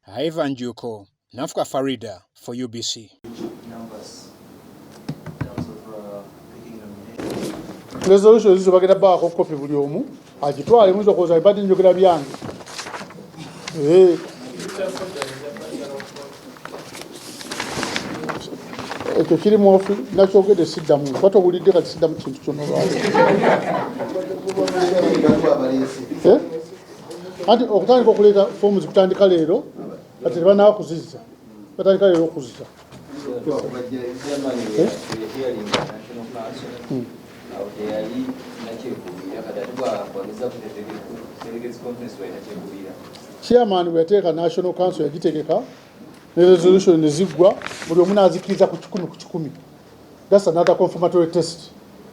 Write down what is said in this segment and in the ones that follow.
Ivan Juko, Nafka Farida for UBC. Resolution is about a bar of coffee with you. I get to I was a bad in your grabian. If you more natural get a sit down, what would you do at sit down to know? And Octane calculator forms of Tandicalero, but the one now is but I carry Okusa. Chairman will take a national council and take a car. The resolution in the Zigwa, but Munazikiza Kuchukumi. That's another confirmatory test.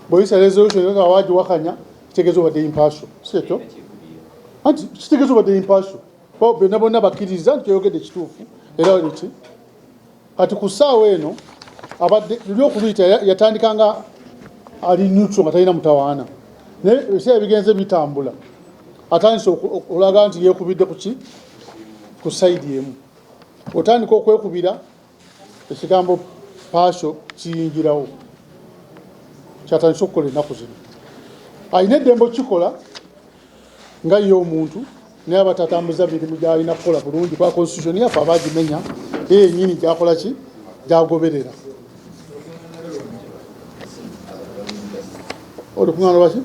But it's a resolution in Wakanya, takes over the impartial. And she takes over the impartial. But the number of kids don't get the truth. At Kusawe, about the local Yatanikanga are neutral at Tawana. We say against the Bitambula. At times, Olagan, Yakubi Dokuchi, Kusaidium. Otani Koko Kubida, the Chigambo Pasho, Chingirao, Chatan Sokoli Napuzin. I need them Chukola, Gayo Muntu, never Tatamza Vidia in a Pola, Burundi, Constitution, Pavaji Mena, Nini Japolachi, Jago Vedera. Or the Punawasi?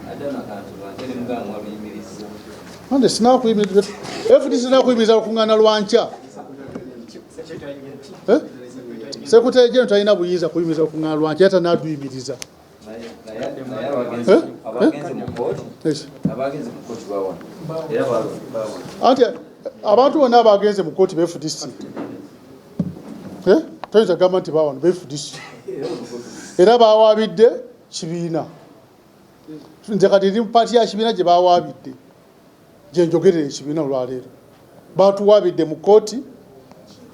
I don't know. And the snack women, if this is not women, are Kungana Wancha. Secretary General China will use a women of Kungana Wancha and not do it. About to another against the court of this. Turns a government about this. It about with the Chivina. The Cadim Party Ashbina Jabawa with the Jengogere Chivina Rade. But to have with the Mukoti,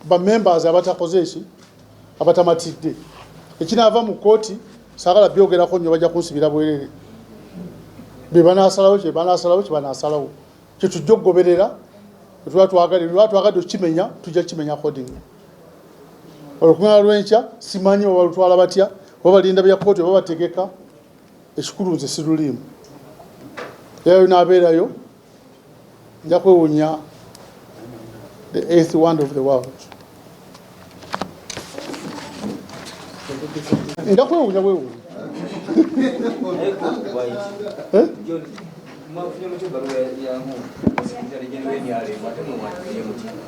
but members about a possession about a matide. The Chinava Mukoti, Sarah Biogera Konyoja Consibira. Bibana Salao, Bana Salao. To joke Goberera, to what to Aga to Chimenya, to Jachimenya Holding. Or Kuna Rancher, Simani or Tualabatia, over the India Court over Tegeka, a school with the Sirulim. There in Aberayo, Japonia, the eighth wonder of the world. In that way,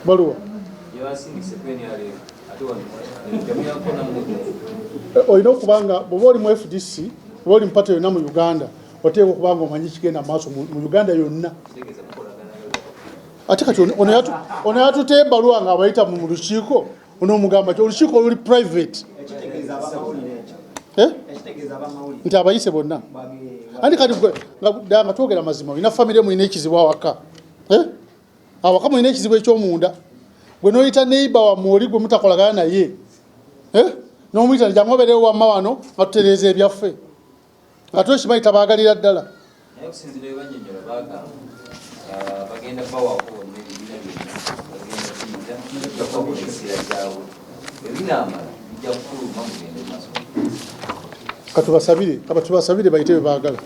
Balua. You are seeing Kubanga, but what if FDC, what in part of Uganda, whatever Kubanga Manichigan and Maso Uganda, you know. I take it on how to take Balua and Awaita Murishiko, Unomugamba, Ushiko only private. Ntabayise bonna andi kati danga twogera mazima ina family mu inekizibu awaka awaka mu inekizibu ekyomunda gwe noyita neighbor wa muli gwe mutakolagana naye no mwita jamobere wa mawano atutereze ebyaffe atoshi bayita bagalira ddala nayokusinzira ebanyenyola baga bagenda bawa ko nebibina bagenda ko kulisira jawo ebinamala bijja kuluma mugende maso Katubasabire bayite bagala.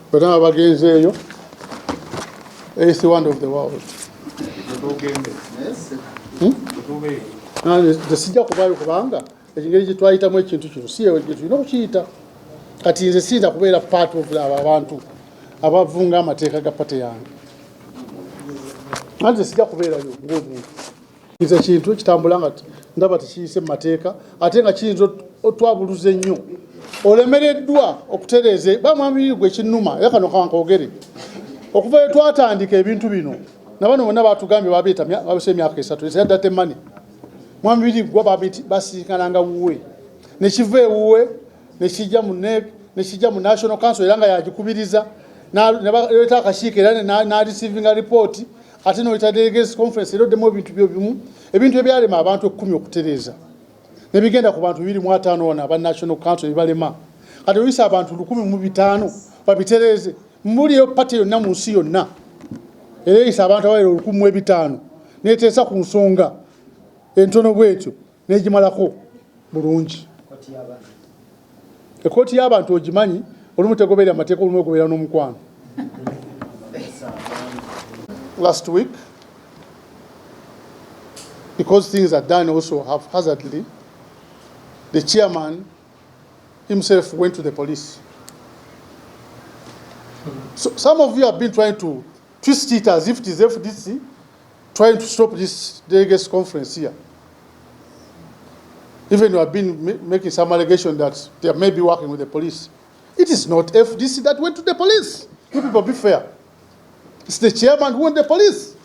But now bagenze eyo. It's one of the world. The Sizakugwa kubanga ekingeri kitwayita mu ekintu kino siye tulina okuyita kati nze sinza kubeera part of abantu abavunga amateeka ga pate yange. Nze sijja kubeerayo ng'omuntu. Nze kintu kitambula nga ndaba tekiyise mu mateeka ate nga kiyinza otwabuluza ennyo. Olemereddwa okutereze bamwami gwe kinnuma era kano kankogere okuva twatandika ebintu bino nabano bonna batugambye babiita babise emyaka 3 esadda temani mwami Birigwa basikananga wuwe nekiva ewuwe nekijja mu NEC nekijja mu National Council era nga yagikubiriza naleta akashiika era na receiving a report ate no delegates conference ero demo ebintu byobimu ebintu ebyalema abantu 10 okutereza nebigenda ku bantu 25 ona aba National Council ibalema kati wisa abantu 105 babitereze muri yo pate yonna mu nsi yonna era isa abantu abayiro 15 neteesa ku nsonga entono bwetyo negimalako bulungi. Ekooti y'abantu ogimanyi, olumu tegoberera amateeka, olumu ogoberera n'omukwano. Last week, because things are done also haphazardly, the chairman himself went to the police. So some of you have been trying to twist it as if it is FDC trying to stop this delegates conference here. Even you have been making some allegation that they may be working with the police. It is not FDC that went to the police. You people be fair. It's the chairman who went to the police.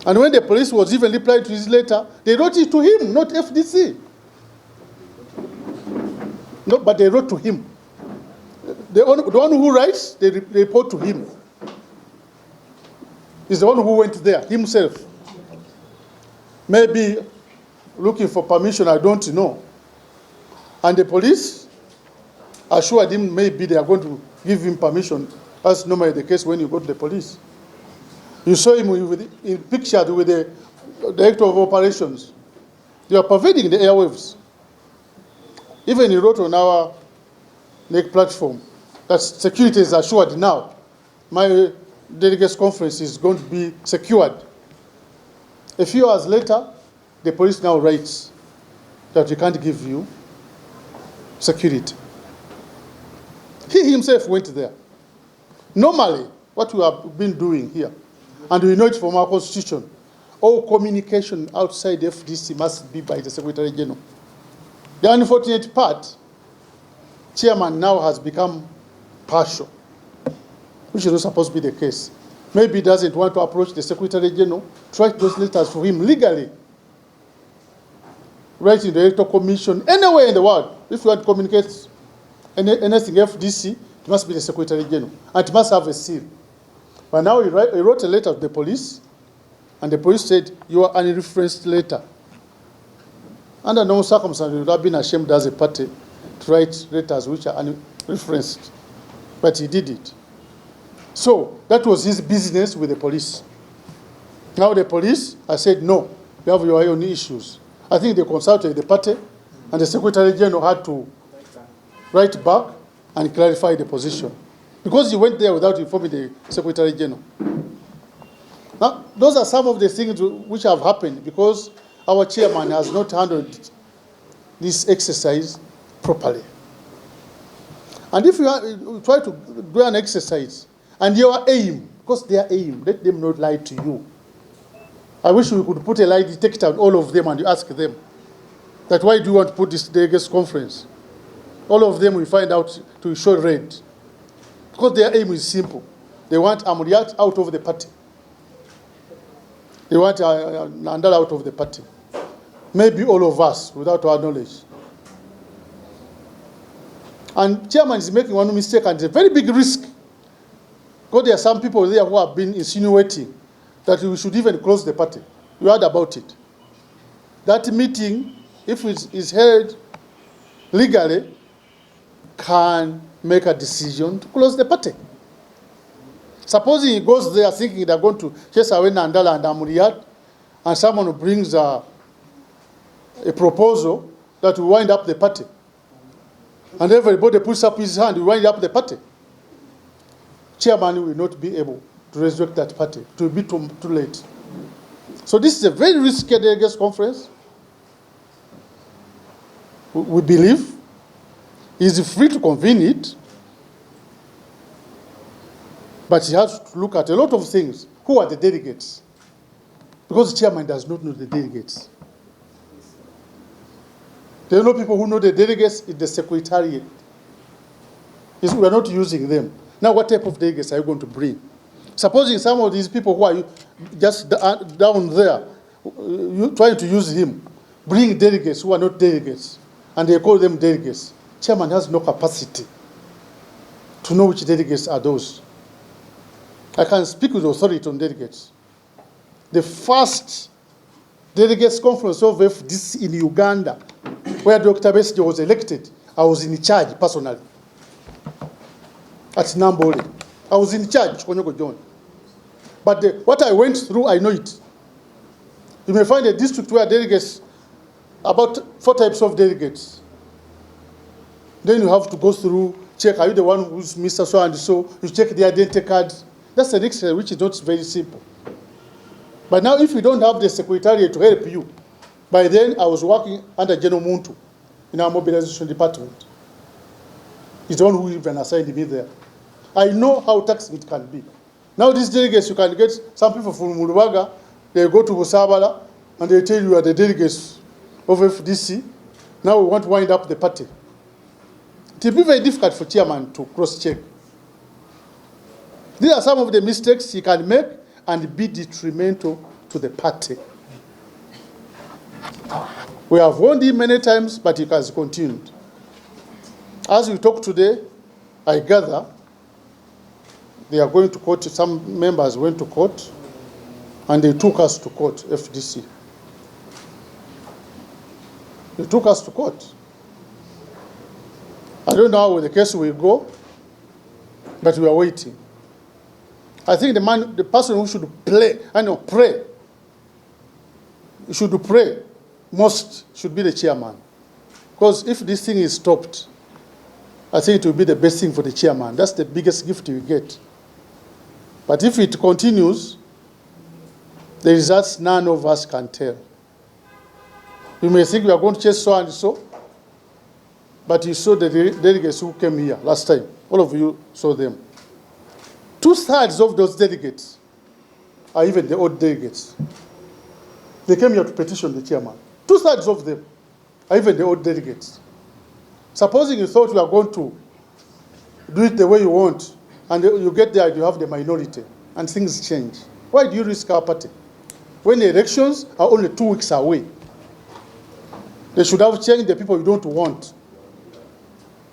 And when the police was even replying to his letter, they wrote it to him, not FDC. No, but they wrote to him. The one who writes, they report to him. He's the one who went there himself. Maybe looking for permission, I don't know. And the police assured him maybe they are going to give him permission, as normally the case when you go to the police. You saw him in pictures with the director of operations. They are pervading the airwaves. Even he wrote on our neck platform that security is assured now. My delegates conference is going to be secured. A few hours later, the police now writes that we can't give you security. He himself went there. Normally, what we have been doing here, and we know it from our constitution, all communication outside the FDC must be by the Secretary General. The unfortunate part, chairman now has become partial, which is not supposed to be the case. Maybe he doesn't want to approach the Secretary General, write those letters for him legally. Write in the Electoral Commission, anywhere in the world. If you want to communicate anything FDC, it must be the Secretary General, and it must have a seal. But now he wrote a letter to the police, and the police said, you are unreferenced letter. Under no circumstances, we would have been ashamed as a party to write letters which are unreferenced. But he did it. So that was his business with the police. Now the police, I said, no, you have your own issues. I think they consulted the party, and the Secretary General had to write back and clarify the position. Because he went there without informing the Secretary General. Now, those are some of the things which have happened because our chairman has not handled this exercise properly. And if you try to do an exercise, and your aim, because their aim, let them not lie to you. I wish we could put a lie detector on all of them and you ask them that why do you want to put this delegates conference? All of them will find out to show red. Because their aim is simple. They want Amuriat out of the party. They want Nandala out of the party. Maybe all of us, without our knowledge. And chairman is making one mistake, and it's a very big risk. Because there are some people there who have been insinuating that we should even close the party. You heard about it. That meeting, if it is held legally, can make a decision to close the party. Supposing he goes there thinking they're going to chase away Nandala and Amuriat, and someone brings a proposal that will wind up the party, and everybody puts up his hand, we wind up the party. Chairman will not be able to resurrect that party. It will be too late. So this is a very risky delegates conference. We believe he is free to convene it, but he has to look at a lot of things. Who are the delegates? Because the chairman does not know the delegates. There are no people who know the delegates in the secretariat. We are not using them. Now, what type of delegates are you going to bring? Supposing some of these people who are just down there, you trying to use him, bring delegates who are not delegates, and they call them delegates. Chairman has no capacity to know which delegates are those. I can speak with authority on delegates. The first delegates conference of FDC in Uganda, where Dr. Besigye was elected, I was in charge personally. At Nambole. I was in charge, Konyogo John. But what I went through, I know it. You may find a district where delegates, about 4 types of delegates. Then you have to go through, check, are you the one who's Mr. So and so? You check the identity card. That's an exercise which is not very simple. But now if you don't have the secretariat to help you, by then I was working under General Muntu in our mobilization department. He's the one who even assigned me there. I know how taxing it can be. Now these delegates, you can get some people from Mulubaga, they go to Busabala, and they tell you are the delegates of FDC. Now we want to wind up the party. It will be very difficult for chairman to cross-check. These are some of the mistakes he can make and be detrimental to the party. We have warned him many times, but he has continued. As we talk today, I gather they are going to court. Some members went to court, and they took us to court, FDC. They took us to court. I don't know how the case will go, but we are waiting. I think the person who should pray, should pray most should be the chairman. Because if this thing is stopped, I think it will be the best thing for the chairman. That's the biggest gift you get. But if it continues, the results none of us can tell. You may think we are going to chase so and so, but you saw the delegates who came here last time. All of you saw them. 2/3 of those delegates are even the old delegates. They came here to petition the chairman. 2/3 of them are even the old delegates. Supposing you thought you are going to do it the way you want, and you get there and you have the minority, and things change. Why do you risk our party? When the elections are only 2 weeks away, they should have changed the people you don't want.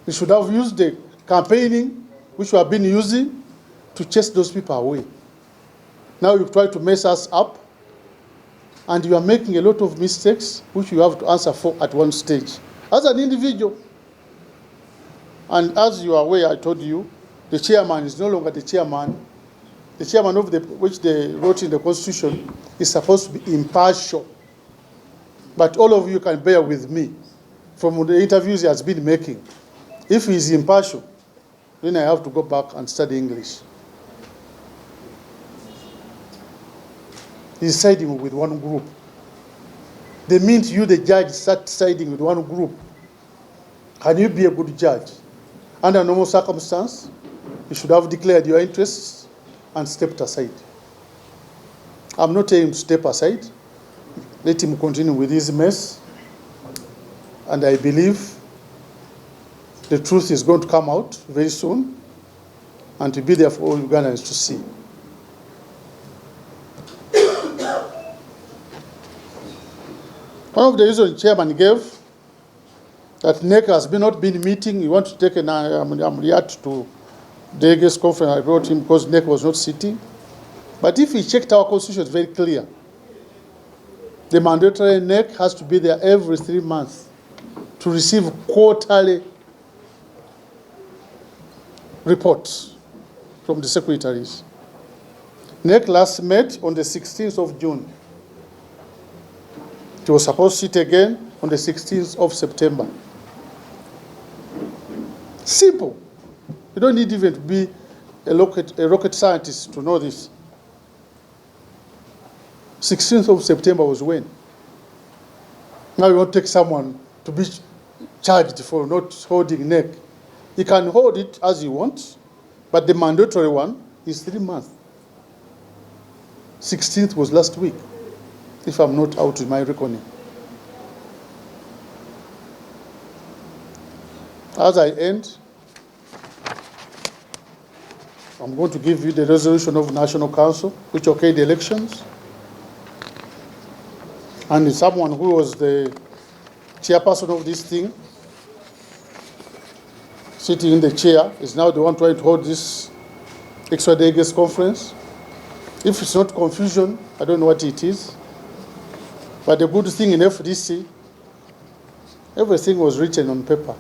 They should have used the campaigning, which we have been using, to chase those people away. Now you try to mess us up, and you are making a lot of mistakes, which you have to answer for at one stage, as an individual. And as you are aware, I told you, the chairman is no longer the chairman. The chairman of which they wrote in the Constitution is supposed to be impartial. But all of you can bear with me from the interviews he has been making. If he is impartial, then I have to go back and study English. He's siding with one group. The minute you, the judge, start siding with one group, can you be a good judge? Under normal circumstance, you should have declared your interests and stepped aside. I'm not telling him to step aside. Let him continue with his mess. And I believe the truth is going to come out very soon and to be there for all Ugandans to see. One of the reasons the chairman gave that NEC has not been meeting, he wanted to take an Amriat to delegates conference. I brought him because NEC was not sitting. But if he checked our constitution, it's very clear. The mandatory NEC has to be there every 3 months to receive quarterly reports from the secretaries. NEC last met on the 16th of June. It was supposed to sit again on the 16th of September. Simple. You don't need even to be a rocket scientist to know this. 16th of September was when? Now you want to take someone to be charged for not holding NEC. He can hold it as he wants, but the mandatory one is 3 months. 16th was last week, if I'm not out in my reckoning. As I end, I'm going to give you the resolution of National Council, which okayed the elections. And someone who was the chairperson of this thing, sitting in the chair, is now the one trying to hold this extra delegates conference. If it's not confusion, I don't know what it is. But the good thing in FDC, everything was written on paper.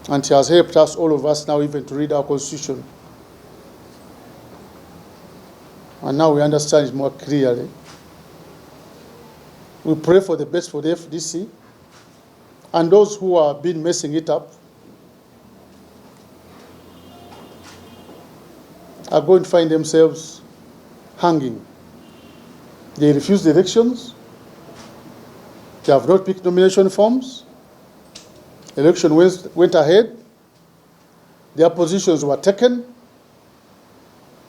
And he has helped us, all of us now, even to read our constitution. and now we understand it more clearly. We pray for the best for the FDC and those who have been messing it up are going to find themselves hanging. They refused the elections. They have not picked nomination forms. Election went ahead. Their positions were taken.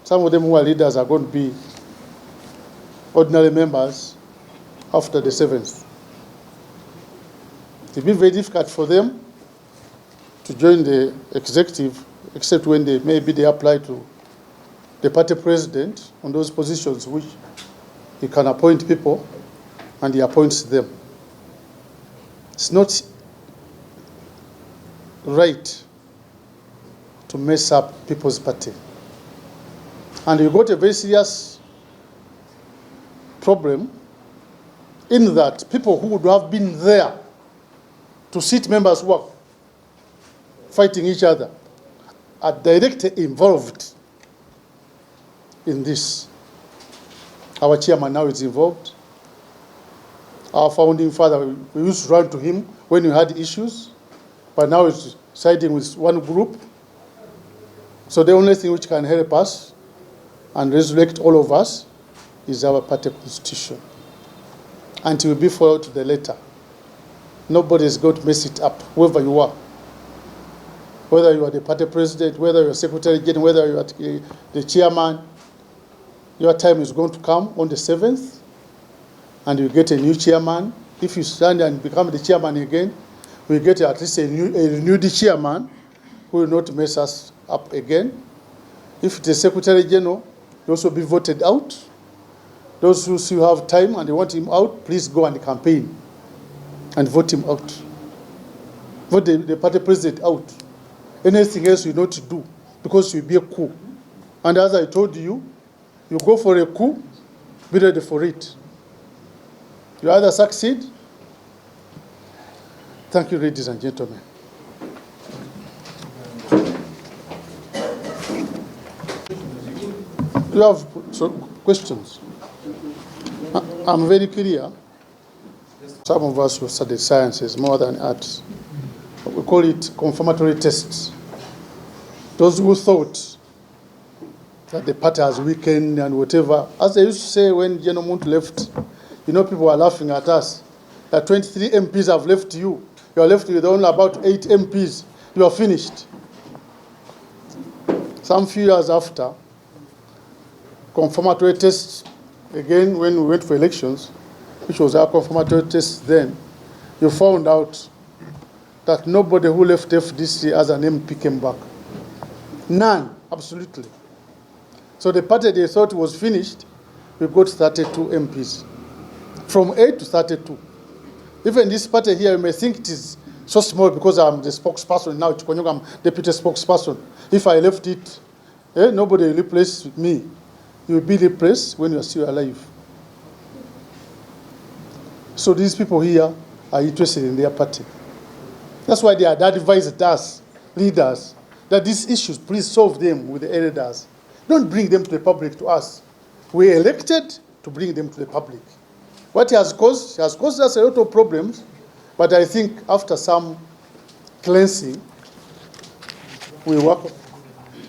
Some of them who are leaders are going to be ordinary members after the 7th. It will be very difficult for them to join the executive, except when they apply to the party president on those positions which he can appoint people, and he appoints them. It's not right to mess up people's party. And you got a very serious problem in that people who would have been there to sit members who are fighting each other are directly involved in this. Our chairman now is involved. Our founding father, we used to run to him when we had issues, but now he's siding with one group. So the only thing which can help us and resurrect all of us is our party constitution. And it will be followed to the letter. Nobody is going to mess it up, whoever you are. Whether you are the party president, whether you are secretary general, whether you are the chairman, your time is going to come on the 7th, and you get a new chairman. If you stand and become the chairman again, we get at least a renewed chairman who will not mess us up again. If the secretary general will also be voted out, those who still have time and they want him out, please go and campaign and vote him out. Vote the party president out. Anything else you not to do, because you'll be a coup. And as I told you, you go for a coup, be ready for it. You either succeed. Thank you, ladies and gentlemen. You have questions? I'm very clear. Some of us who studied sciences more than arts, we call it confirmatory tests. Those who thought that the party has weakened and whatever, as they used to say when General Muntu left, you know, people are laughing at us, that 23 MPs have left you. You are left with only about 8 MPs. You are finished. Some few years after, confirmatory tests, again, when we went for elections, which was our confirmatory test then, you found out that nobody who left FDC as an MP came back. None, absolutely. So the party they thought was finished, we got 32 MPs. From 8 to 32. Even this party here, you may think it is so small because I'm the spokesperson now, I'm deputy spokesperson. If I left it, nobody will replace me. You will be replaced when you are still alive. So these people here are interested in their party. That's why they had advised us, leaders, that these issues, please solve them with the elders. Don't bring them to the public, to us. We elected to bring them to the public. What has caused us a lot of problems, but I think after some cleansing, we work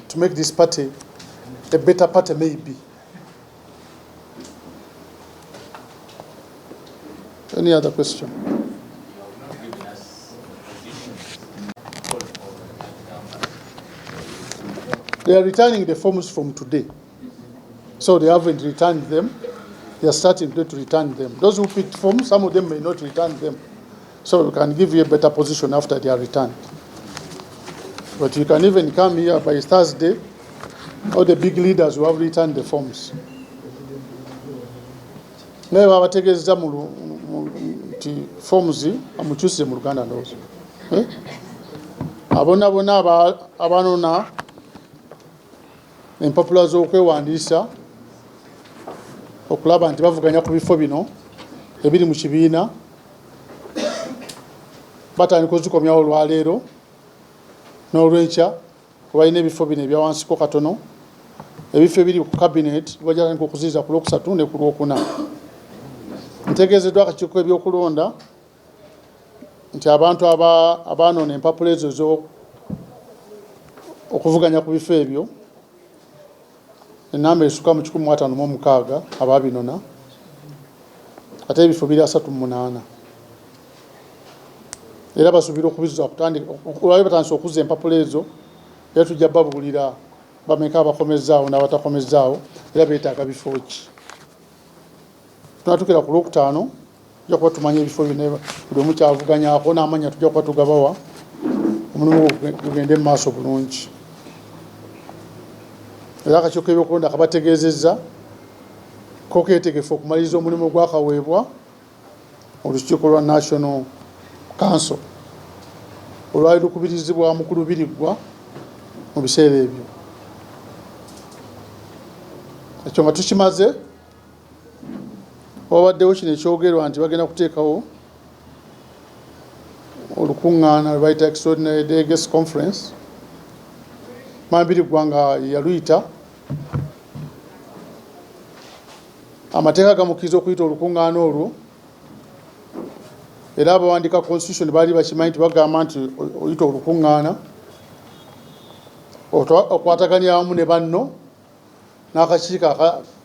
to make this party a better party maybe. Any other question? They are returning the forms from today. So they haven't returned them. They are starting to return them. Those who picked forms, some of them may not return them. So we can give you a better position after they are returned. But you can even come here by Thursday, all the big leaders who have returned the forms. Naye babategeeza nti forms amukyuse mu Luganda ndowooza. Abonna bonna abanona empapula z'okwewandiisa okulaba nti bavuganya ku bifo bino ebiri mu kibiina batandika ozikomyawo olwaleero n'olwenkya balina ebifo bino ebya wansiko katono ebifo ebiri ku cabinet bajja okuziza ku Lwokusatu ne ku Lwokuna. Ntegeezeddwa akakiiko k'ebyokulonda nti abantu abanoona empapula ezo okuvuganya ku bifo ebyo enamba esukka mu 156 ababinona ate ebifo 38 era basuubira okubizuza olwali batandise okuzza empapula ezo era tujja babuulira bameka abakomezzaawo n'abatakomezzaawo era beetaaga bifo ki. Tunatukira ku Lwokutaano tujja kuba tumanya ebifo byonna buli omu kyavuganyaako n'amanya tujja kuba tugabawa omulimu gugende mu maaso bulungi. Era akakiiko k'ebyokulonda kabategeezezza ko keetegefu okumaliriza omulimu gwakaweebwa olukiiko lwa National Council olwali lukubirizibwa mukulu Birigwa mu biseera ebyo. Ekyo nga tukimaze wabaddewo kino ekyogerwa nti bagenda kuteekawo olukuŋŋaana lwe bayita Extraordinary Delegates Conference. Birigwa nga yaluyita amateeka gamukkiriza okuyita olukuŋŋaana olwo era abawandiika constitution baali bakimanyi nti bagamba nti oyita olukuŋŋaana okwataganya wamu ne banno n'akakiiko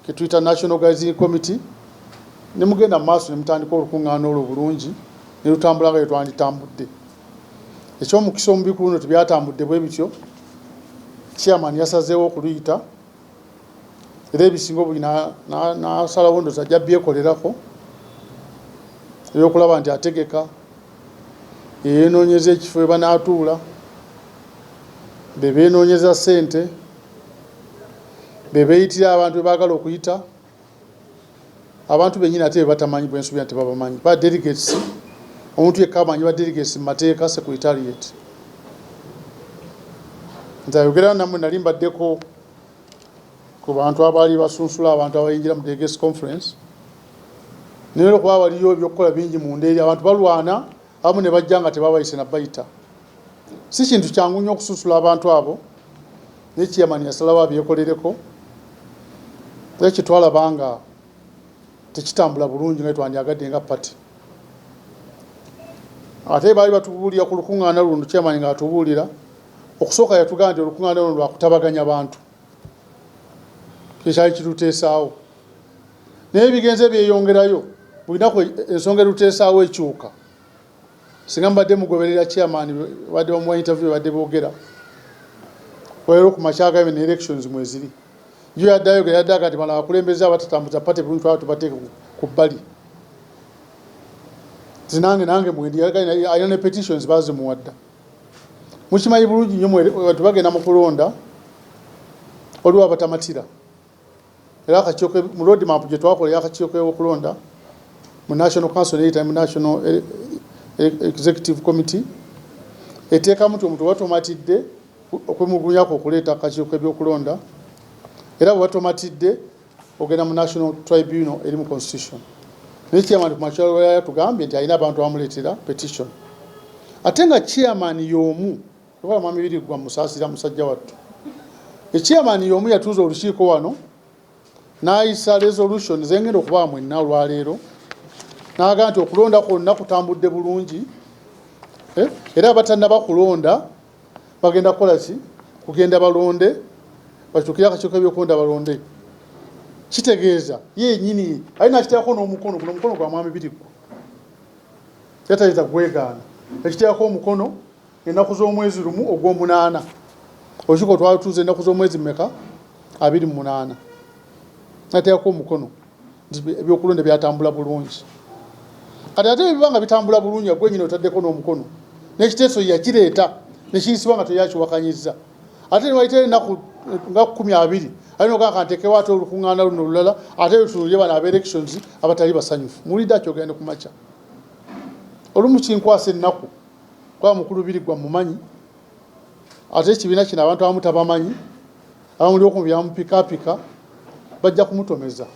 ke tuyita National Organizing Committee ne mugenda mu maaso ne mutandika olukuŋŋaana olwo bulungi ne lutambula nga twanditambudde. Ekyomukisa omu bikulu no tebyatambudde bwe bityo. Chairman yasazeewo okuluyita era ebisinga obuli n'asalawo ndoozi ajja byekolerako ebyokulaba nti ategeka yeenoonyeza ekifo we banaatuula be beenoonyeza ssente be beeyitira abantu be baagala okuyita abantu bennyini ate be batamanyi bwensuubira nti babamanyi ba delegates omuntu yekka amanyi ba delegates mu mateeka secretariat. Nti ayogera nammwe nali mbaddeko ku bantu abaali basunsula abantu abayingira mu delegates conference naye olwokuba waliyo ebyokukola bingi mu ndeeri abantu balwana abamu ne bajja nga tebabayise na bayita. Si kintu kyangu nnyo okusunsula abantu abo naye chairman yasalawo abyekolereko era kyetwalaba nga tekitambula bulungi nga twandyagadde nga pati. Ate baali batubuulira ku lukuŋŋaana luno chairman nga atubuulira okusooka yatugamba nti olukuŋŋaana luno lwakutabaganya bantu kyekyali kiruteesaawo naye ebigenze byeyongerayo bulinaku ensonga eruteesaawo ekyuka. Singa mbadde mugoberera chairman badde bamuwa interview badde boogera olero ku makyagabye ne elections mweziri yo yaddayogera yaddaga nti bano abakulembeze abatatambuza pate bulungi twaba tubateeke ku bbali nange mwendi alina ne petitions bazimuwadda. Mukimanyi bulungi nnyo abantu bagenda mu kulonda oliwo abatamatira era akakiiko mu road map gye twakola akakiiko k'ebyokulonda mu National Council eyita mu National Executive Committee eteekamu nti omuntu watomatidde okwemulugunyako okuleeta akakiiko k'ebyokulonda era bwe watomatidde ogenda mu National Tribunal eri mu Constitution. Naye chairman ku makyalo yatugambye nti alina abantu abamuleetera petition ate nga chairman y'omu oba Mwami Birigwa musaasira musajja wattu. Chairman y'omu yatuuza olukiiko wano n'ayisa resolution zengenda okuba mwenna olwaleero n'agamba nti okulonda kwonna kutambudde bulungi era abatannaba kulonda bagenda kukola ki kugenda balonde bakyukire akakiiko k'ebyokulonda balonde. Kitegeeza yennyini alina akiteekako n'omukono guno omukono gwa Mwami Birigwa yatayinza gwegaana ekiteekako omukono ennaku z'omwezi lumu ogw'omunaana olukiiko twatuuza ennaku z'omwezi mmeka 28 nateekako omukono ebyokulonda byatambula bulungi. Kati ate ebiba nga bitambula bulungi gwe nnyini otaddeko n'omukono n'ekiteeso yakireeta nekiyisibwa nga teyakiwakanyizza ate niwayita ennaku nga 12 alina okanga nteekewo ate olukuŋŋaana luno olulala ate lutunulye bano aba-elections abatali basanyufu. Muwulidde ati ogende ku makya olumu kinkwasa ennaku kuba mukulu Birigwa mumanyi ate ekibiina kino abantu abamu tabamanyi abamuli okumbi bamupikaapika bajja kumutomeza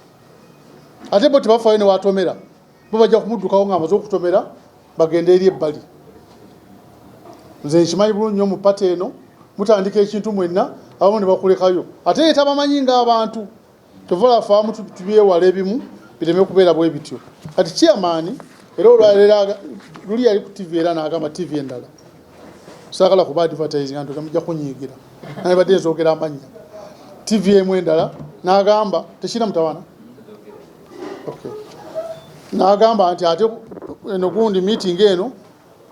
ate bo tebafaayo ne watomera bo bajja kumuddukawo nga amaze okutomera bagende eri ebbali. Nze nkimanyi bulungi nnyo mu pati eno mutandika ekintu mwenna abamu ne bakulekayo ate ye tabamanyi ng'abantu tovala faamu tubyewala ebimu bireme kubeera bwe bityo kati chairman era olwaleero luli yali ku TV era n'agamba TV endala saagala kuba advertising antu tamujja kunyiigira naye badde nzogera amannya TV emu endala n'agamba tekina mutawana okay n'agamba nti ate eno gundi meeting eno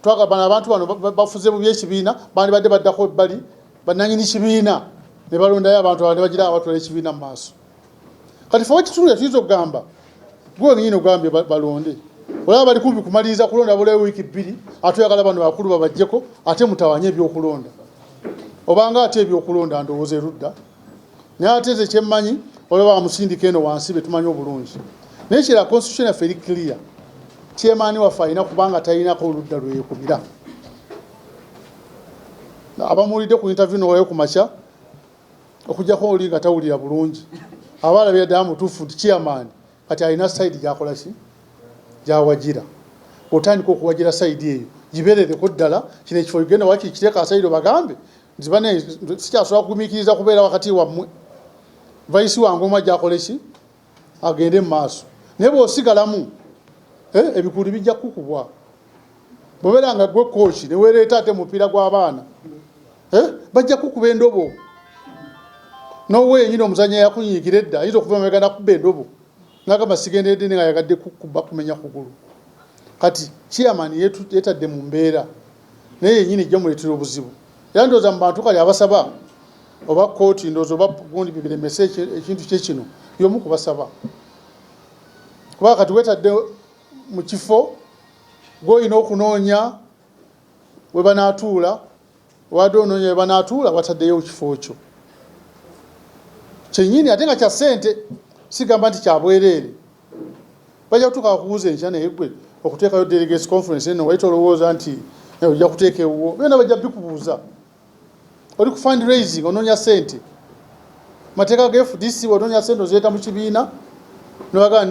twagabana abantu bano bafuze mu byekibiina bandi badde baddako ebbali bannanyini kibiina ne balondayo abantu abandi bagira abatwala ekibiina mu maaso kati fe wakitulira tuyinza okugamba gwe wenyini ogambye balonde olaba bali kumpi kumaliriza kulonda bulayo wiiki 2 ate oyagala bano bakulu babajjeko ate mutawanye ebyokulonda obanga ate ebyokulonda ndowooza erudda naye ate nze kyemmanyi olaba bamusindika eno wansi betumanyi obulungi naye kira constitution yaffe eri clear chairman waffe alina kubanga talinako oludda lweyekubira abamuwulidde ku interview nolayo ku makya okujjako oli nga tawulira bulungi abalabira ddala mutuufu nti chairman kati alina side gyakola ki gyawagira otandika okuwagira side eyo gibeerereko ddala kino ekifo genda wakikiteeka side bagambe nti bane sikyasobola kugumiikiriza kubeera wakati wammwe vaisi wange omwa gyakole ki agende mu maaso naye bw'osigalamu ebikuli bijja kukubwa bw'obeera nga gwe kooki ne weereeta ate mupiira gw'abaana bajja kukuba endobo nowe yenyini omuzanya yakunyiigira edda ayinza okuva mabega nakuba endobo n'agamba sigenderedde nga yagadde kukuba kumenya kugulu kati chairman yeetadde mu mbeera naye yenyini ejja muleetera obuzibu era ndowooza mu bantu kali abasaba oba kooti ndowooza oba gundi bibiremese ekintu kye kino y'omu kubasaba kuba kati weetadde mu kifo gw'olina okunoonya we banaatuula wadde onoonya we banaatuula wataddeyo kifo kyo kyennyini ate nga kya ssente sigamba nti kya bwereere bajja kutuuka bakubuuza enkya naye gwe okuteekayo delegates conference eno waite olowooza nti ojja kuteeka ewuwo byonna bajja bikubuuza oli ku fundraising onoonya ssente mateeka ga FDC onoonya ssente ozireeta mu kibiina nobaga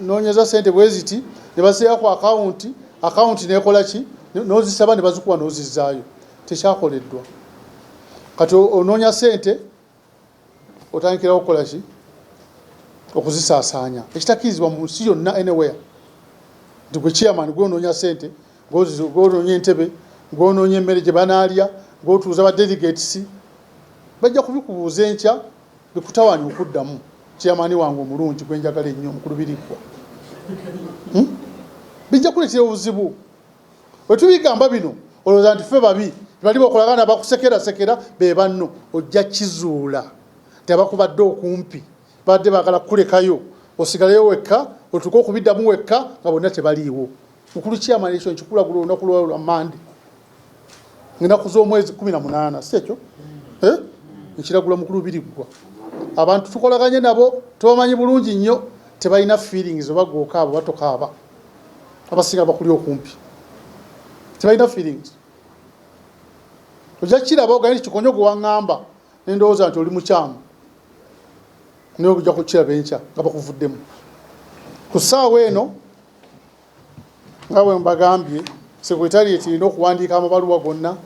noonyeza ssente bwe ziti ne baseeyaku akawunti nekola ki n'ozisaba ne bazikuwa n'ozizzaayo tekyakoleddwa kati onoonya ssente otandikirawo okukola ki okuzisaasaanya ekitakirizibwa mu nsi yonna anywhere nti gwe chairman gw'onoonya ssente gw'onoonya entebe gw'onoonya emmere gye banaalya gw'otuuza ba delegates bajja kubikubuuza enkya bikutawaanya okuddamu chairman wange omulungi gwe njagala ennyo omukulu Birigwa bijja kuleetera obuzibu bwe tubigamba bino olowooza nti ffe babi bali bakolagana bakusekera be banno ojja kizuula tabakubadde okumpi badde bagala kulekayo osigaleyo wekka otuuke okubiddamu wekka nga bonna tebaliiwo mukulu chairman ekyo nkikulagula olunaku lwa Mande ennaku z'omwezi 18 si ekyo nkiragula mukulu Birigwa abantu tukolaganye nabo tubamanyi bulungi nnyo tebalina feelings oba gookaaba batokaaba abasinga bakuli okumpi tebalina feelings ojja kiraba oganye kikonyo gwe waŋŋamba nendowooza nti oli mukyamu naye ojja kukiraba enkya nga bakuvuddemu ku ssaawa eno nga bwe mbagambye secretariat erina okuwandiika amabaluwa gonna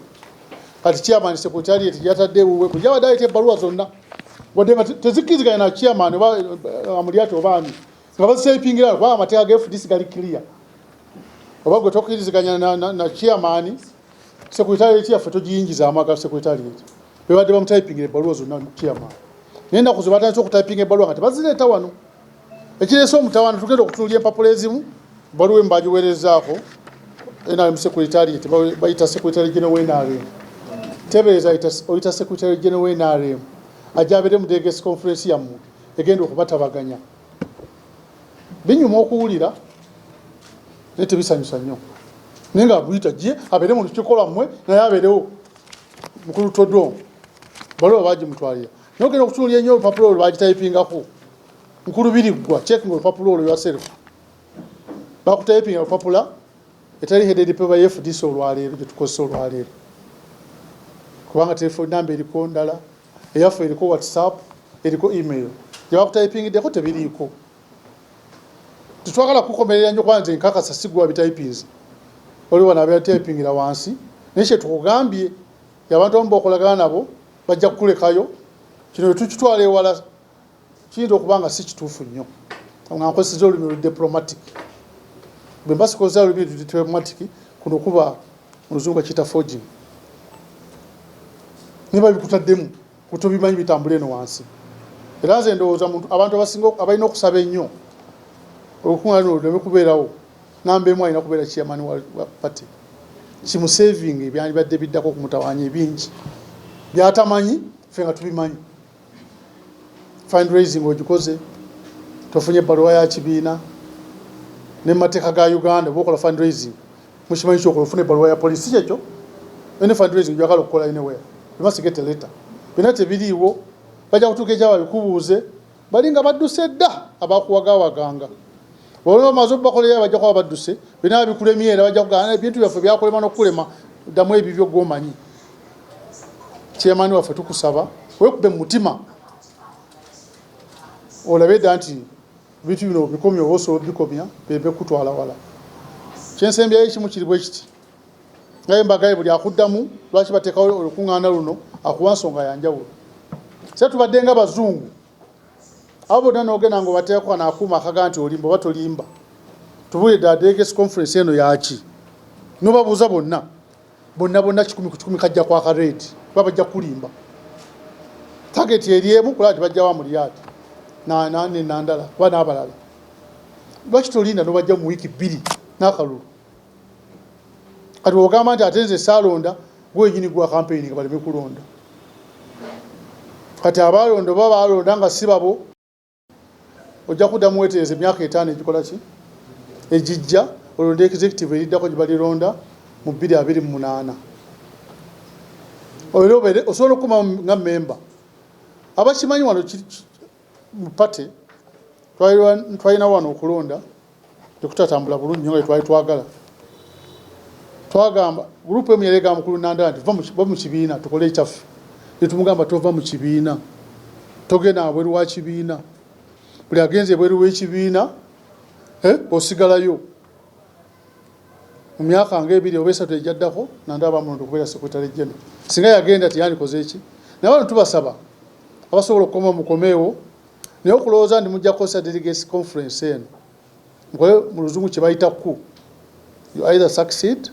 kati chairman secretariat yatadde ewuwe kujja badde aleeta ebbaluwa zonna wadde tezikkiriziganya na chairman oba amulyate obaani nga baziseipingira kuba amateeka ga FDC gali clear oba gwe tokkiriziganya na chairman secretariat yaffe togiyingiza amaga secretariat bebadde bamutypingira ebbaluwa zonna chairman naye ennaku ze batandise okutayipinga ebbaluwa nga tebazireeta wano ekireese omutawaana tugenda okutunuulya empapula ezimu ebbaluwa emu bagiweerezaako NRM secretariat bayita secretary general NRM tebeeza oyita secretary general NRM ajja abeere mu delegates conference yammwe egenda okubatabaganya binyuma okuwulira naye tebisanyusa nnyo naye nga buyita gye abeere mu lukiiko lwammwe naye abeerewo mukulu Todom baluwa bagimutwalira naye ogenda okutunuulya ennyo olupapula olwo bagitayipingako mukulu Birigwa checking olupapula olwo yourself bakutayipinga olupapula etali headed paper ya FDC olwaleero gye tukozesa olwaleero kubanga telefone namba eriko ndala eyaffe eriko WhatsApp eriko email gye bakutayipingiddeko tebiriiko tetwagala kukomerera nnyo kwanze nkakasa sigwa bitayipinzi oli wana abeera typingira wansi naye kye tukugambye yabantu abamu bokolagana nabo bajja kukulekayo kino tukitwala ewala kiyinza okubanga si kituufu nnyo nga nkozesa olulimi lu diplomatic bwe mba sikozesa olulimi lu diplomatic kuno kuba mu luzungu bakiyita forging niba bikutaddemu kutobimanyi bitambula eno wansi era nze ndowooza abantu abasinga abalina okusaba ennyo olukungaana oluleme kubeerawo nambeemu alina kubeera chairman wa party kimusaving ebyandibadde biddako okumutawaanya ebingi byatamanyi ffe nga tubimanyi fundraising ogikoze tofunye ebbaluwa ya kibiina ne mateeka ga Uganda bokola fundraising mukimanyi kyokola ofuna ebbaluwa ya polisi kyekyo ene fundraising gyagala okukola anywhere you must get a letter bina tebiriiwo bajja kutuuka ekyaba bikubuuze balinga badduse dda abakuwagawaganga olwo bamaze okubakolera bajja kuba badduse bina bikulemye era bajja kugana ebintu byaffe byakulema n'okulema ddamu ebibyo gw'omanyi chairman waffe tukusaba weekube mu mutima olabe dda nti bintu bino bikomye oba osobola bikomya bebe kutwala wala kyensembyayo ekimu kiri bwe kiti naye mbagaye buli akuddamu lwaki bateekawo olukuŋŋaana luno akuwa nsonga yanjawulo se tubadde nga bazungu abo bonna n'ogenda ng'obateekako kano akuuma akaga nti olimba oba tolimba tubulire ddala delegates conference eno yaki nobabuuza bonna 100 ku 100 kajja kwaka red kuba bajja kulimba target eriemu kulaba nti bajjawa mu lyati nandala kuba n'abalala lwaki tolinda n'obajja mu wiiki 2 n'akalulu kati ogamba nti ate nze saalonda gwenyini gwa campaign nga baleme kulonda kati abalonda oba balonda nga si babo ojja kuddamu weetereza emyaka 5 egikola ki ejijja olonda executive eriddako gye balironda mu 2028 olwo osobola okukoma nga memba abakimanyi wano mu pate twalina wano okulonda tekutatambula bulungi nnyo nga twali twagala twagamba gurupu emu yalega mukulu nandala nti va mu kibiina tukole ekyaffe netumugamba tova mu kibiina togenda wabweru wa kibiina buli agenze ebweru w'ekibiina osigalayo mu myaka nga 2 oba 3 ejjaddako nandaba bamulondo okubeera sekretary general singa yagenda tiyandikoze eki naye bano tubasaba abasobola okukoma mukomeewo naye okulowooza ndi mujja kukozesa delegates conference eno nkole mu luzungu kye bayita ku you either succeed